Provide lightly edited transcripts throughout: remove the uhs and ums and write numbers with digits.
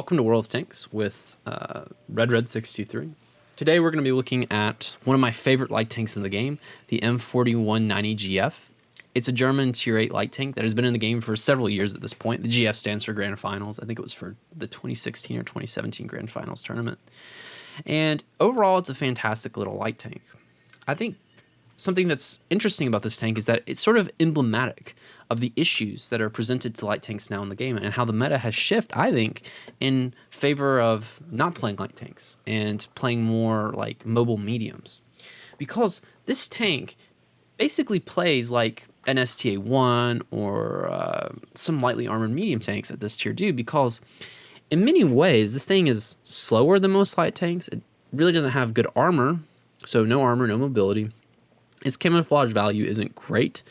Welcome to World of Tanks with Red623. Today we're going to be looking at one of my favorite light tanks in the game, the M4190GF. It's a German Tier 8 light tank that has been in the game for several years at this point. The GF stands for Grand Finals. I think it was for the 2016 or 2017 Grand Finals tournament. And overall, it's a fantastic little light tank. I think something that's interesting about this tank is that it's sort of emblematic of the issues that are presented to light tanks now in the game and how the meta has shifted, I think, in favor of not playing light tanks and playing more like mobile mediums. Because this tank basically plays like an STA-1 or some lightly armored medium tanks at this tier do, because in many ways, this thing is slower than most light tanks. It really doesn't have good armor, so no armor, no mobility. Its camouflage value isn't great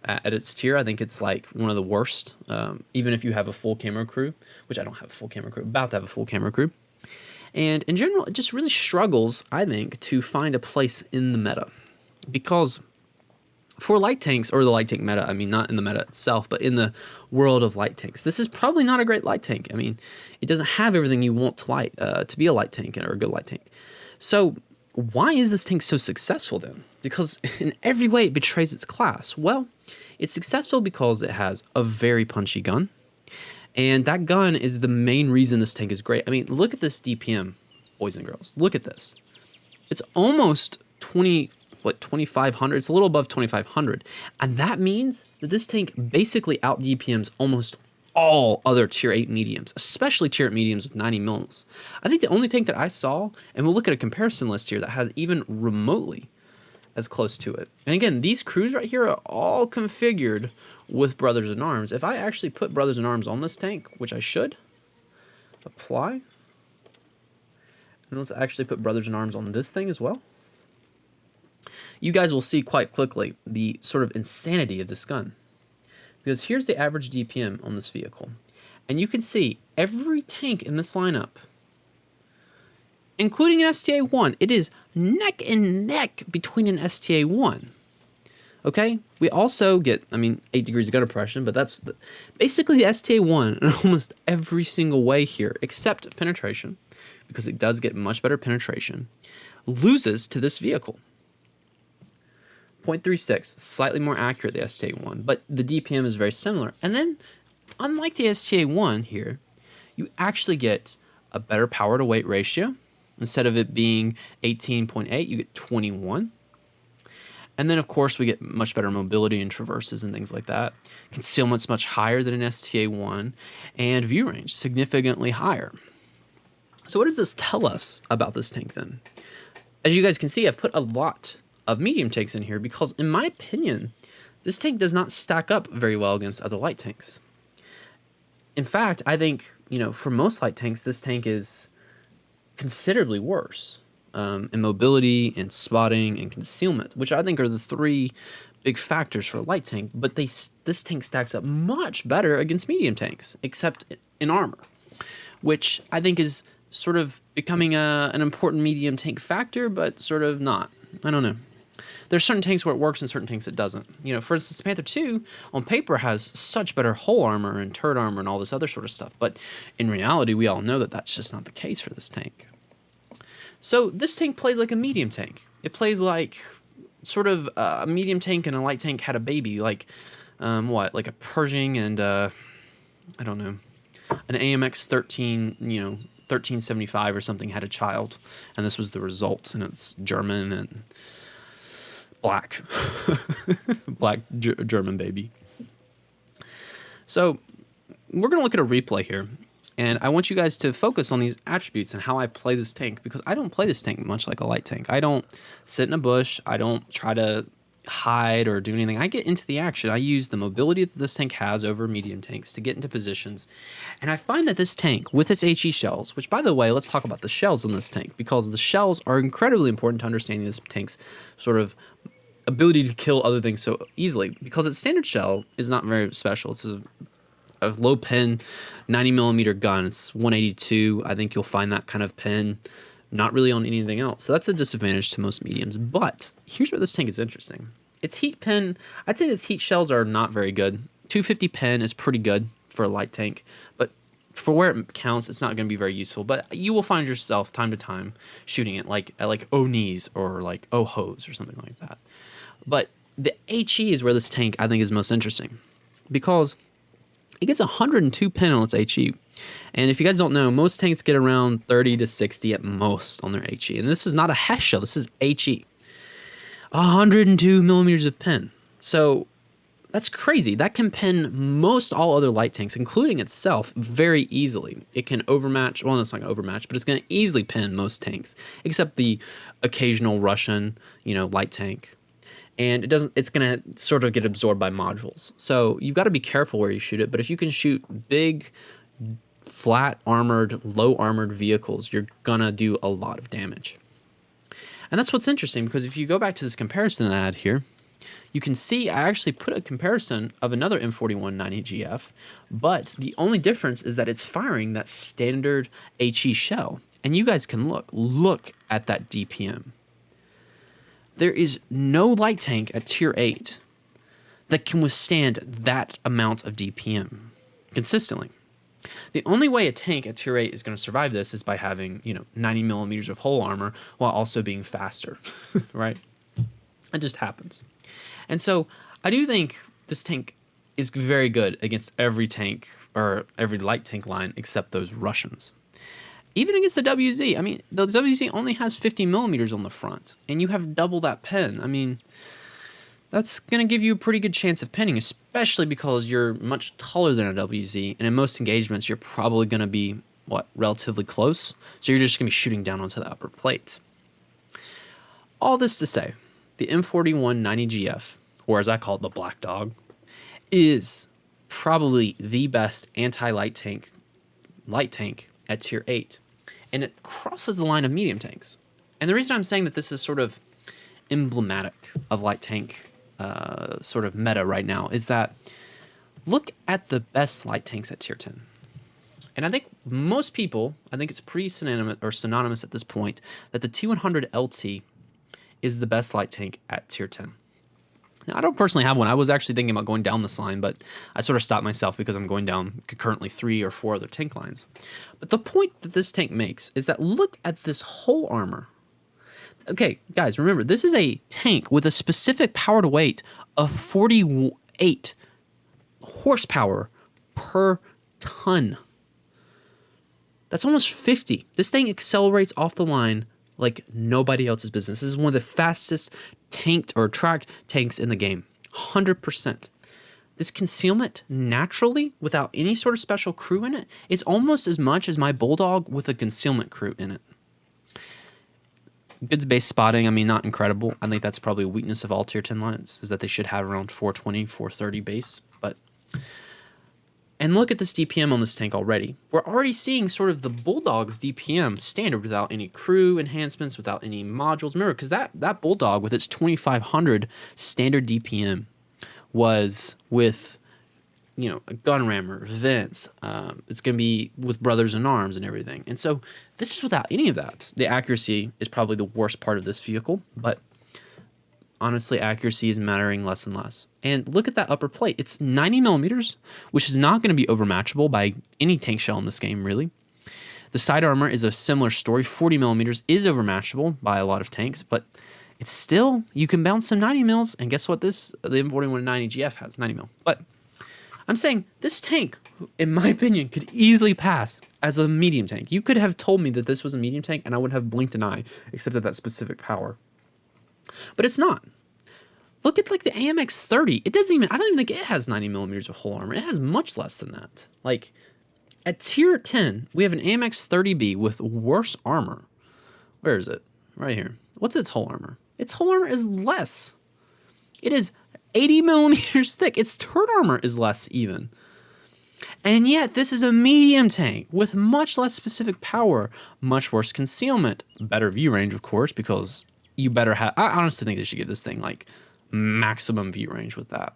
at its tier. I think it's like one of the worst, even if you have a full camo crew, which I don't have a full camo crew, about to have a full camo crew. And in general, it just really struggles, I think, to find a place in the meta. Because for light tanks, or the light tank meta, I mean, not in the meta itself, but in the world of light tanks, this is probably not a great light tank. I mean, it doesn't have everything you want to be a light tank or a good light tank. So why is this tank so successful then? Because in every way it betrays its class. Well, it's successful because it has a very punchy gun. And that gun is the main reason this tank is great. I mean, look at this DPM, boys and girls. Look at this. It's almost 2,500. It's a little above 2,500. And that means that this tank basically out DPMs almost all other tier 8 mediums, especially tier 8 mediums with 90 mils. I think the only tank that I saw, and we'll look at a comparison list here, that has even remotely as close to it. And again, these crews right here are all configured with Brothers in Arms. If I actually put Brothers in Arms on this tank, which I should, apply, and let's actually put Brothers in Arms on this thing as well, you guys will see quite quickly the sort of insanity of this gun. Because here's the average DPM on this vehicle. And you can see every tank in this lineup, including an STA-1, it is neck and neck between an STA-1. Okay? We also get, 8 degrees of gun oppression, but that's basically the STA-1 in almost every single way here, except penetration, because it does get much better penetration, loses to this vehicle. 0.36, slightly more accurate the STA-1, but the DPM is very similar. And then, unlike the STA-1 here, you actually get a better power to weight ratio. Instead of it being 18.8, you get 21. And then, of course, we get much better mobility and traverses and things like that. Concealment's much higher than an STA-1, and view range significantly higher. So what does this tell us about this tank then? As you guys can see, I've put a lot of medium tanks in here because, in my opinion, this tank does not stack up very well against other light tanks. In fact, I think, for most light tanks, this tank is considerably worse in mobility and spotting and concealment, which I think are the three big factors for a light tank. But this tank stacks up much better against medium tanks, except in armor, which I think is sort of becoming an important medium tank factor, but sort of not. I don't know. There's certain tanks where it works and certain tanks it doesn't. For instance, the Panther II on paper has such better hull armor and turret armor and all this other sort of stuff. But in reality, we all know that that's just not the case for this tank. So this tank plays like a medium tank. It plays like sort of a medium tank and a light tank had a baby, like like a Pershing and I don't know, an AMX 13, 1375 or something had a child, and this was the result, and it's German and black, German baby. So we're going to look at a replay here, and I want you guys to focus on these attributes and how I play this tank, because I don't play this tank much like a light tank. I don't sit in a bush. I don't try to hide or do anything. I get into the action. I use the mobility that this tank has over medium tanks to get into positions. And I find that this tank, with its HE shells, which, by the way, let's talk about the shells on this tank, because the shells are incredibly important to understanding this tank's sort of ability to kill other things so easily, because its standard shell is not very special. It's a low pin 90 millimeter gun. It's 182. I think you'll find that kind of pin not really on anything else. So that's a disadvantage to most mediums. But here's where this tank is interesting. Its heat pin, I'd say its heat shells are not very good. 250 pin is pretty good for a light tank, but for where it counts, it's not going to be very useful, but you will find yourself time to time shooting it like at like O'Nees or like O'Hos or something like that. But the HE is where this tank I think is most interesting because it gets 102 pin on its HE. And if you guys don't know, most tanks get around 30 to 60 at most on their HE. And this is not a Hess shell, this is HE. 102 millimeters of pin. So that's crazy. That can pin most all other light tanks, including itself, very easily. It can overmatch, well, it's not going to overmatch, but it's going to easily pin most tanks, except the occasional Russian, light tank. And it's going to sort of get absorbed by modules. So you've got to be careful where you shoot it, but if you can shoot big, flat armored, low armored vehicles, you're going to do a lot of damage. And that's what's interesting, because if you go back to this comparison I had here, you can see I actually put a comparison of another M4190GF, but the only difference is that it's firing that standard HE shell. And you guys can look at that DPM. There is no light tank at tier 8 that can withstand that amount of DPM consistently. The only way a tank at tier 8 is going to survive this is by having, 90 millimeters of hull armor while also being faster, right? It just happens. And so I do think this tank is very good against every tank or every light tank line except those Russians. Even against the WZ, I mean, the WZ only has 50 millimeters on the front, and you have double that pin. I mean, that's going to give you a pretty good chance of pinning, especially because you're much taller than a WZ, and in most engagements, you're probably going to be, relatively close, so you're just going to be shooting down onto the upper plate. All this to say, the M4190GF, or as I call it, the Black Dog, is probably the best anti-light tank at tier 8, and it crosses the line of medium tanks. And the reason I'm saying that this is sort of emblematic of light tank sort of meta right now is that look at the best light tanks at tier 10. And I think most people, it's pretty synonymous at this point that the T100 LT is the best light tank at tier 10. Now, I don't personally have one. I was actually thinking about going down this line, but I sort of stopped myself because I'm going down currently 3 or 4 other tank lines. But the point that this tank makes is that look at this whole armor. Okay, guys, remember, this is a tank with a specific power to weight of 48 horsepower per ton. That's almost 50. This thing accelerates off the line like nobody else's business. This is one of the fastest tanked or tracked tanks in the game. 100%. This concealment naturally, without any sort of special crew in it, is almost as much as my Bulldog with a concealment crew in it. Good base spotting, not incredible. I think that's probably a weakness of all tier 10 lines, is that they should have around 420, 430 base. And look at this DPM on this tank already. We're already seeing sort of the Bulldog's DPM standard without any crew enhancements, without any modules. Remember, because that Bulldog with its 2500 standard DPM was with, a gun rammer, vents. It's going to be with Brothers in Arms and everything. And so this is without any of that. The accuracy is probably the worst part of this vehicle, but honestly, accuracy is mattering less and less. And look at that upper plate. It's 90 millimeters, which is not going to be overmatchable by any tank shell in this game, really. The side armor is a similar story. 40 millimeters is overmatchable by a lot of tanks, but it's still, you can bounce some 90 mils, and guess what the M4190GF has, 90 mil. But I'm saying this tank, in my opinion, could easily pass as a medium tank. You could have told me that this was a medium tank, and I wouldn't have blinked an eye, except at that specific power. But it's not. Look at like the AMX 30. I don't even think it has 90 millimeters of hull armor. It has much less than that. Like at tier 10, we have an AMX 30B with worse armor. Where is it? Right here. What's its hull armor? Its hull armor is less. It is 80 millimeters thick. Its turret armor is less even. And yet this is a medium tank with much less specific power, much worse concealment, better view range, of course, because you better have, I honestly think they should give this thing like maximum view range with that,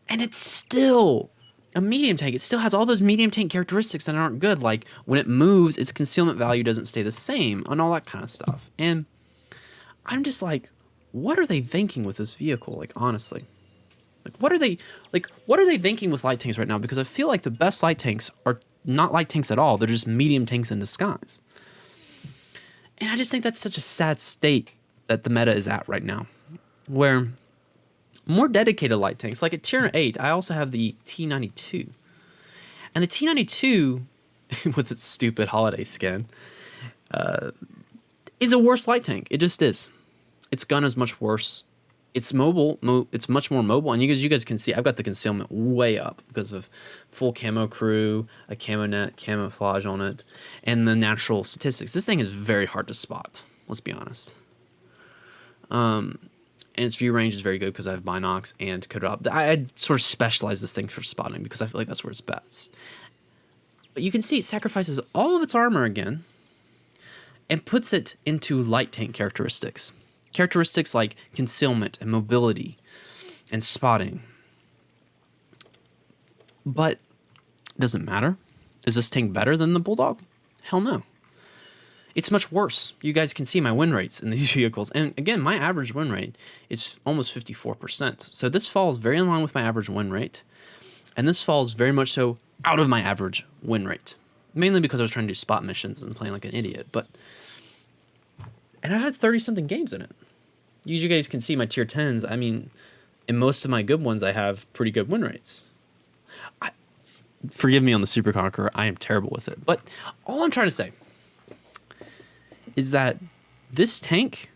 and it's still a medium tank. It still has all those medium tank characteristics that aren't good. Like when it moves, its concealment value doesn't stay the same and all that kind of stuff. And I'm just like, what are they thinking with this vehicle? Like, honestly. Like, what are they thinking with light tanks right now? Because I feel like the best light tanks are not light tanks at all. They're just medium tanks in disguise. And I just think that's such a sad state that the meta is at right now, where more dedicated light tanks, like at tier 8, I also have the T92. And the T92, with its stupid holiday skin, is a worse light tank. It just is. Its gun is much worse. It's mobile. It's much more mobile. And you guys can see, I've got the concealment way up because of full camo crew, a camo net, camouflage on it, and the natural statistics. This thing is very hard to spot. Let's be honest. And its view range is very good because I have binocs and coded op. I sort of specialize this thing for spotting because I feel like that's where it's best. But you can see it sacrifices all of its armor again and puts it into light tank characteristics. Characteristics like concealment and mobility and spotting. But does it matter? Is this tank better than the Bulldog? Hell no. It's much worse. You guys can see my win rates in these vehicles. And again, my average win rate is almost 54%. So this falls very in line with my average win rate. And this falls very much so out of my average win rate. Mainly because I was trying to do spot missions and playing like an idiot. And I had 30-something games in it. You guys can see my tier 10s. I mean, in most of my good ones, I have pretty good win rates. Forgive me on the Super Conqueror. I am terrible with it. But all I'm trying to say is that this tank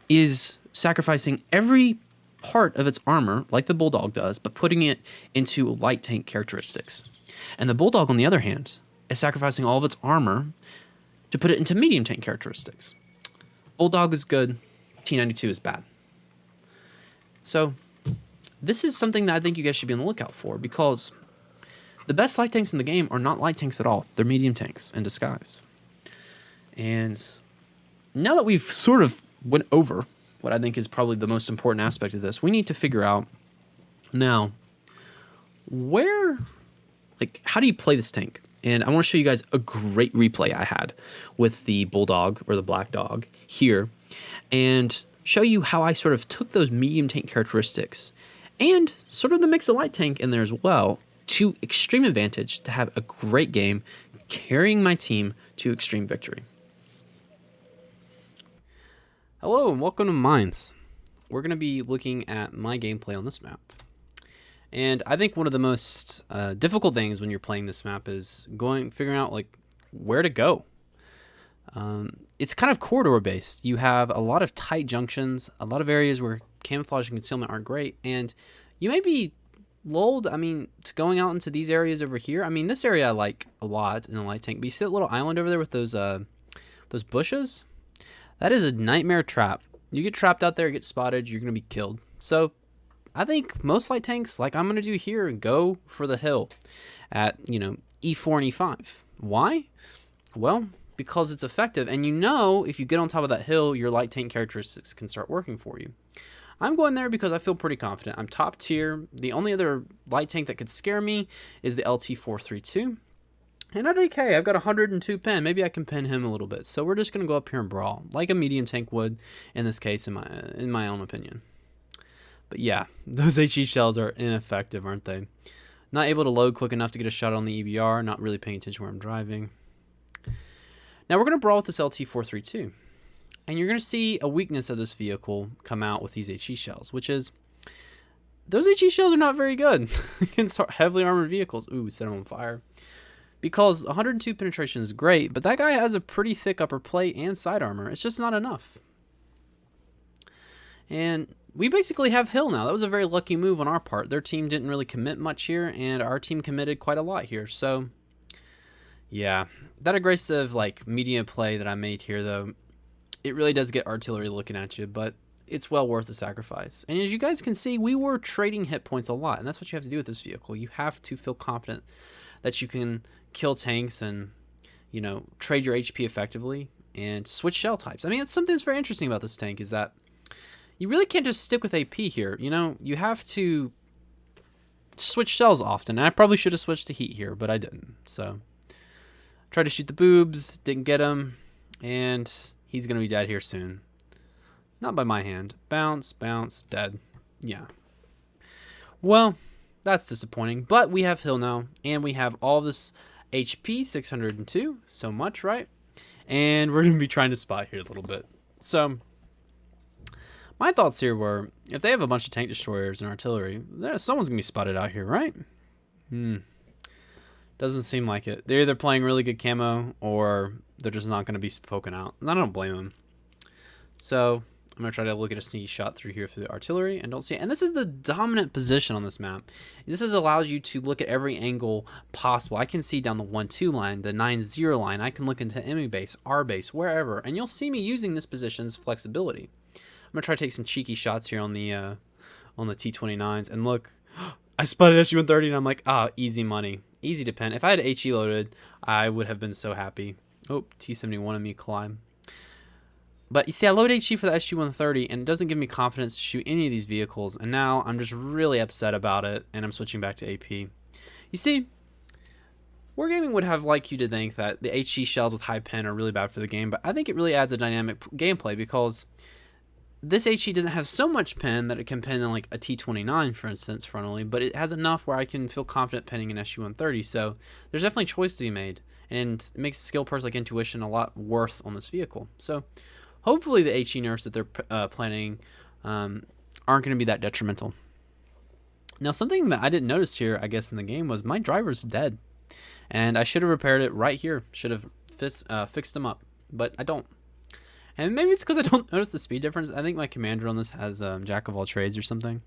is sacrificing every part of its armor, like the Bulldog does, but putting it into light tank characteristics. And the Bulldog, on the other hand, is sacrificing all of its armor to put it into medium tank characteristics. Bulldog is good. T92 is bad. So this is something that I think you guys should be on the lookout for, because the best light tanks in the game are not light tanks at all. They're medium tanks in disguise. And now that we've sort of went over what I think is probably the most important aspect of this, we need to figure out now how do you play this tank? And I want to show you guys a great replay I had with the Bulldog or the Black Dog here, and show you how I sort of took those medium tank characteristics and sort of the mix of light tank in there as well to extreme advantage to have a great game carrying my team to extreme victory. Hello and welcome to Mines. We're going to be looking at my gameplay on this map. And I think one of the most difficult things when you're playing this map is figuring out like where to go. It's kind of corridor based. You have a lot of tight junctions, a lot of areas where camouflage and concealment aren't great, and you may be lulled, to going out into these areas over here. This area I like a lot in the light tank, but you see that little island over there with those bushes? That is a nightmare trap. You get trapped out there, get spotted, you're going to be killed. So I think most light tanks, like I'm going to do here, go for the hill at, E4 and E5. Why? Well, because it's effective, and if you get on top of that hill, your light tank characteristics can start working for you. I'm going there because I feel pretty confident. I'm top tier. The only other light tank that could scare me is the LT-432. And I think, hey, I've got 102 pen. Maybe I can pin him a little bit. So we're just going to go up here and brawl, like a medium tank would in this case, in my own opinion. But yeah, those HE shells are ineffective, aren't they? Not able to load quick enough to get a shot on the EBR, not really paying attention where I'm driving. Now we're going to brawl with this LT-432. And you're going to see a weakness of this vehicle come out with these HE shells, which is those HE shells are not very good against heavily armored vehicles. Ooh, set them on fire. Because 102 penetration is great, but that guy has a pretty thick upper plate and side armor. It's just not enough. And we basically have hill now. That was a very lucky move on our part. Their team didn't really commit much here, and our team committed quite a lot here. So, yeah, that aggressive medium play that I made here, though, it really does get artillery looking at you, but it's well worth the sacrifice. And as you guys can see, we were trading hit points a lot, and that's what you have to do with this vehicle. You have to feel confident that you can kill tanks and, trade your HP effectively and switch shell types. It's something that's very interesting about this tank is that you really can't just stick with AP here. You have to switch shells often. And I probably should have switched to heat here, but I didn't. So, tried to shoot the boobs, didn't get him, and he's going to be dead here soon. Not by my hand. Bounce, bounce, dead. Yeah. Well, that's disappointing. But we have Hill now, and we have all this HP, 602, so much, right? And we're going to be trying to spot here a little bit. So, my thoughts here were, if they have a bunch of tank destroyers and artillery, someone's going to be spotted out here, right? Doesn't seem like it. They're either playing really good camo, or they're just not going to be spoken out. And I don't blame them. So, I'm going to try to look at a sneaky shot through here for the artillery and don't see it. And this is the dominant position on this map. This allows you to look at every angle possible. I can see down the 1-2 line, the 9-0 line. I can look into enemy base, our base, wherever. And you'll see me using this position's flexibility. I'm going to try to take some cheeky shots here on the T-29s. And look, I spotted SU-130 and I'm like, easy money. Easy to pin. If I had HE loaded, I would have been so happy. Oh, T-71 and me climb. But you see, I load HE for the SU-130, and it doesn't give me confidence to shoot any of these vehicles, and now I'm just really upset about it, and I'm switching back to AP. You see, Wargaming would have liked you to think that the HE shells with high pin are really bad for the game, but I think it really adds a dynamic gameplay, because this HE doesn't have so much pin that it can pin in like a T-29, for instance, frontally, but it has enough where I can feel confident pinning an SU-130, so there's definitely choice to be made, and it makes skill perks like intuition a lot worth on this vehicle. So hopefully the HE nerfs that they're planning aren't going to be that detrimental. Now, something that I didn't notice here, I guess, in the game was my driver's dead. And I should have repaired it right here. Should have fixed them up, but I don't. And maybe it's because I don't notice the speed difference. I think my commander on this has Jack of all trades or something.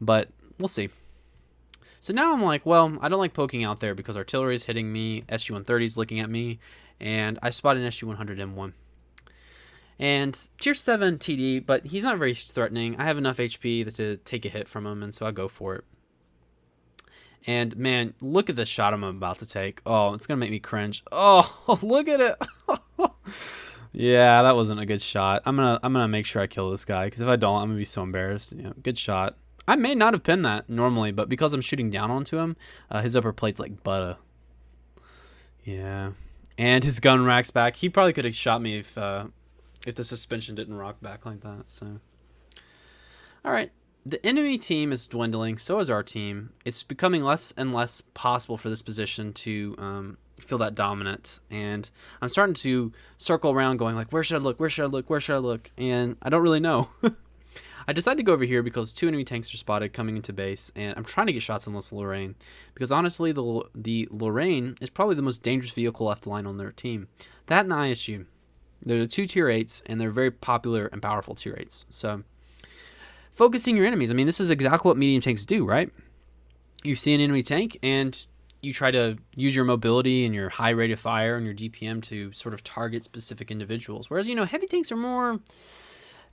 But we'll see. So now I'm like, well, I don't like poking out there because artillery is hitting me, SU-130 is looking at me, and I spot an SU-100 M1. And tier 7 TD, but he's not very threatening. I have enough HP to take a hit from him, and so I go for it. And man, look at the shot I'm about to take. Oh, it's gonna make me cringe. Oh, look at it. Yeah, that wasn't a good shot. I'm gonna make sure I kill this guy, because if I don't, I'm gonna be so embarrassed. Yeah, good shot. I may not have pinned that normally, but because I'm shooting down onto him, his upper plate's like butter. Yeah, and his gun rack's back. He probably could have shot me if the suspension didn't rock back like that. So, all right, the enemy team is dwindling. So is our team. It's becoming less and less possible for this position to feel that dominant. And I'm starting to circle around, going like, where should I look? Where should I look? Where should I look? And I don't really know. I decided to go over here because 2 enemy tanks are spotted coming into base, and I'm trying to get shots on this Lorraine, because honestly, the Lorraine is probably the most dangerous vehicle left aligned on their team. That and the ISU. They're the 2 tier 8s, and they're very popular and powerful tier 8s. So, focusing your enemies. I mean, this is exactly what medium tanks do, right? You see an enemy tank, and you try to use your mobility and your high rate of fire and your DPM to sort of target specific individuals. Whereas, heavy tanks are more,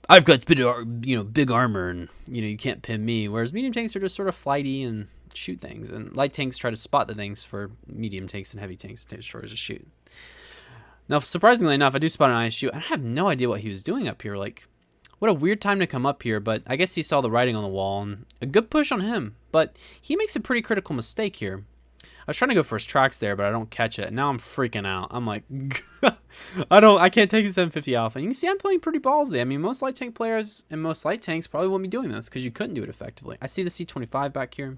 I've got big armor, and, you can't pin me. Whereas medium tanks are just sort of flighty and shoot things. And light tanks try to spot the things for medium tanks and heavy tanks and tank destroyers to shoot. Now, surprisingly enough, I do spot an ISU. I have no idea what he was doing up here. Like, what a weird time to come up here, but I guess he saw the writing on the wall, and a good push on him. But he makes a pretty critical mistake here. I was trying to go for his tracks there, but I don't catch it. And now I'm freaking out. I'm like, I can't take the 750 Alpha. And you can see I'm playing pretty ballsy. I mean, most light tank players and most light tanks probably won't be doing this because you couldn't do it effectively. I see the C-25 back here.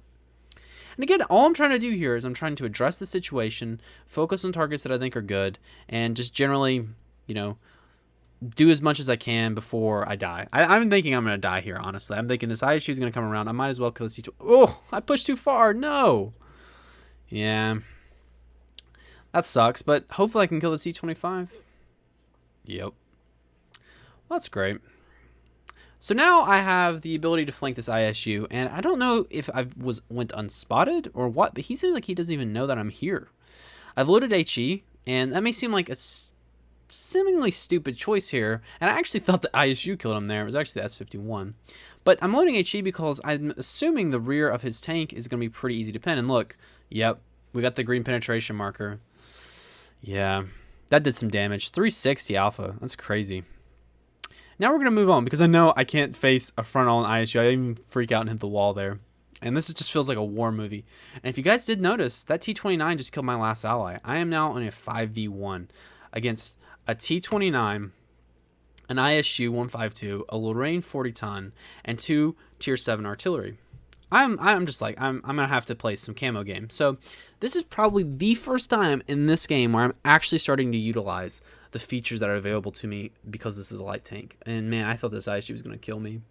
And again, all I'm trying to do here is I'm trying to address the situation, focus on targets that I think are good, and just generally, do as much as I can before I die. I'm thinking I'm going to die here, honestly. I'm thinking this ISU is going to come around. I might as well kill the C-2. Oh, I pushed too far. No. Yeah. That sucks, but hopefully I can kill the C-25. Yep. Well, that's great. So now I have the ability to flank this ISU, and I don't know if I went unspotted or what, but he seems like he doesn't even know that I'm here. I've loaded HE, and that may seem like a seemingly stupid choice here, and I actually thought the ISU killed him there. It was actually the S-51. But I'm loading HE because I'm assuming the rear of his tank is going to be pretty easy to pin. And look, yep, we got the green penetration marker. Yeah, that did some damage. 360 Alpha. That's crazy. Now we're going to move on because I know I can't face a frontal on ISU. I even freak out and hit the wall there. And this just feels like a war movie. And if you guys did notice, that T-29 just killed my last ally. I am now on a 5v1 against a T-29, an ISU 152, a Lorraine 40-ton, and 2 tier 7 artillery. I'm just like I'm gonna have to play some camo game. So this is probably the first time in this game where I'm actually starting to utilize the features that are available to me because this is a light tank. And man, I thought this ISU was gonna kill me.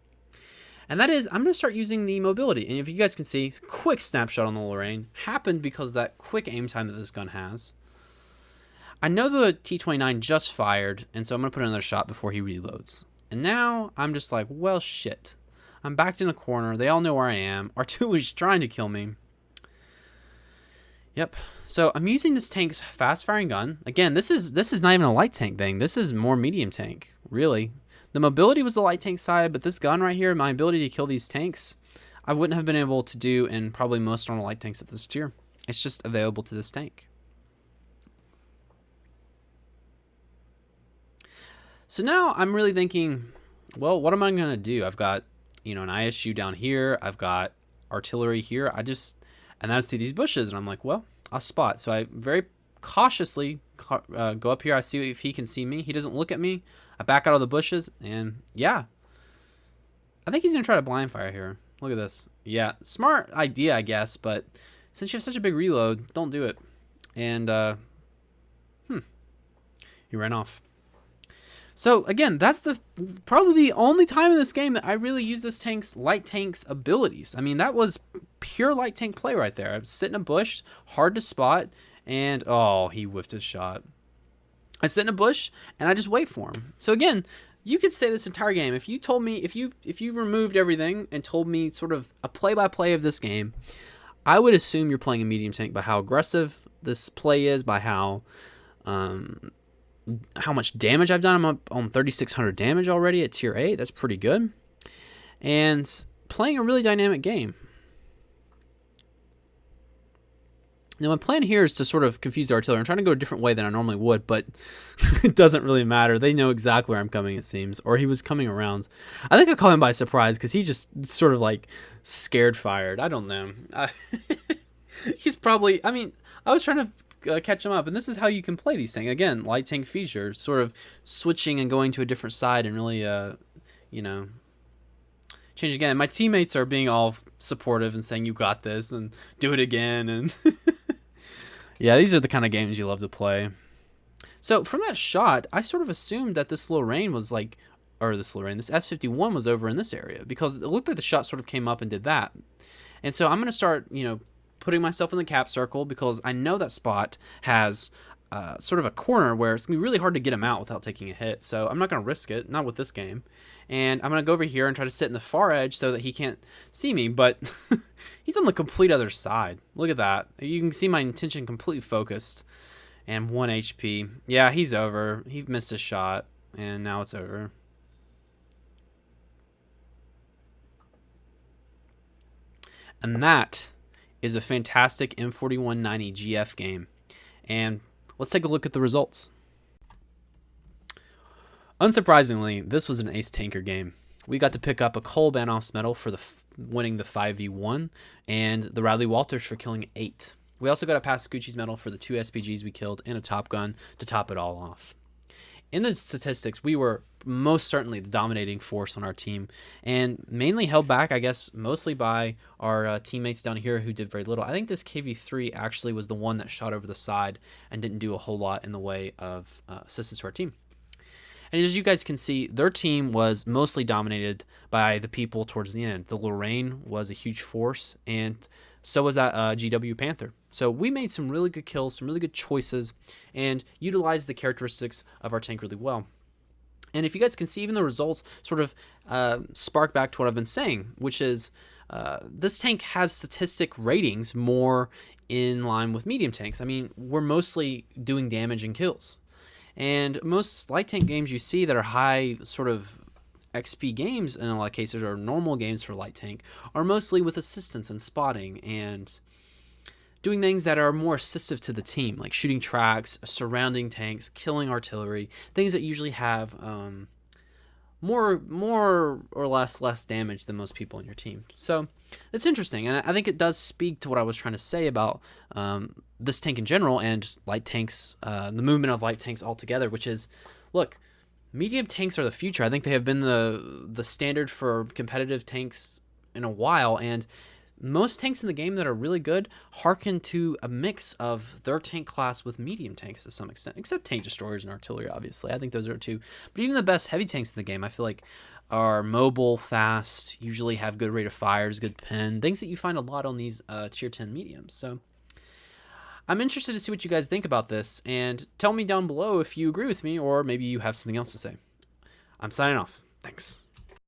And that is, I'm gonna start using the mobility. And if you guys can see, quick snapshot on the Lorraine happened because of that quick aim time that this gun has. I know the T-29 just fired, and so I'm gonna put another shot before he reloads. And now I'm just like, well, shit. I'm backed in a corner. They all know where I am. Artillery's trying to kill me. Yep. So I'm using this tank's fast-firing gun. Again, this is not even a light tank thing. This is more medium tank, really. The mobility was the light tank side, but this gun right here, my ability to kill these tanks, I wouldn't have been able to do in probably most normal light tanks at this tier. It's just available to this tank. So now I'm really thinking, well, what am I going to do? I've got, an ISU down here. I've got artillery here. And then I see these bushes, and I'm like, well, I'll spot. So I very cautiously go up here. I see if he can see me. He doesn't look at me. I back out of the bushes, and yeah. I think he's going to try to blind fire here. Look at this. Yeah, smart idea, I guess, but since you have such a big reload, don't do it. And, he ran off. So again, that's probably the only time in this game that I really use this light tank's abilities. I mean, that was pure light tank play right there. I sit in a bush, hard to spot, and oh, he whiffed his shot. I sit in a bush and I just wait for him. So again, you could say this entire game, if you told me, if you removed everything and told me sort of a play-by-play of this game, I would assume you're playing a medium tank by how aggressive this play is, by how much damage I've done. I'm up on 3,600 damage already at tier 8. That's pretty good. And playing a really dynamic game. Now my plan here is to sort of confuse the artillery. I'm trying to go a different way than I normally would, but it doesn't really matter. They know exactly where I'm coming, it seems. Or he was coming around. I think I caught him by surprise because he just sort of like scared fired. I don't know. He's probably, I was trying to catch them up, and this is how you can play these things. Again, light tank feature, sort of switching and going to a different side and really change again. My teammates are being all supportive and saying you got this and do it again, and yeah, these are the kind of games you love to play. So from that shot, I sort of assumed that this Lorraine was like, or this S51 was over in this area because it looked like the shot sort of came up and did that. And so I'm going to start, putting myself in the cap circle because I know that spot has sort of a corner where it's going to be really hard to get him out without taking a hit. So I'm not going to risk it, not with this game. And I'm going to go over here and try to sit in the far edge so that he can't see me, but he's on the complete other side. Look at that. You can see my intention completely focused. And 1 HP. Yeah, he's over. He missed his shot, and now it's over. And that is a fantastic M4190 GF game. And let's take a look at the results. Unsurprisingly, this was an ace tanker game. We got to pick up a Cole Banoff's medal for winning the 5v1 and the Radley-Walters for killing 8. We also got a Pascucci's medal for the 2 SPGs we killed and a Top Gun to top it all off. In the statistics, we were most certainly the dominating force on our team, and mainly held back, I guess, mostly by our teammates down here who did very little. I think this KV3 actually was the one that shot over the side and didn't do a whole lot in the way of assistance to our team. And as you guys can see, their team was mostly dominated by the people towards the end. The Lorraine was a huge force, and so was that GW Panther. So we made some really good kills, some really good choices, and utilized the characteristics of our tank really well. And if you guys can see, even the results sort of spark back to what I've been saying, which is this tank has statistic ratings more in line with medium tanks. I mean, we're mostly doing damage and kills. And most light tank games you see that are high sort of XP games, in a lot of cases, or normal games for light tank, are mostly with assistance and spotting and doing things that are more assistive to the team, like shooting tracks, surrounding tanks, killing artillery, things that usually have more or less damage than most people in your team. So it's interesting, and I think it does speak to what I was trying to say about this tank in general and light tanks, the movement of light tanks altogether, which is, look, medium tanks are the future. I think they have been the standard for competitive tanks in a while, and Most tanks in the game that are really good harken to a mix of their tank class with medium tanks to some extent, except tank destroyers and artillery, obviously. I think those are two. But even the best heavy tanks in the game, I feel like, are mobile, fast, usually have good rate of fires, good pen, things that you find a lot on these tier 10 mediums. So I'm interested to see what you guys think about this, and tell me down below if you agree with me or maybe you have something else to say. I'm signing off. Thanks.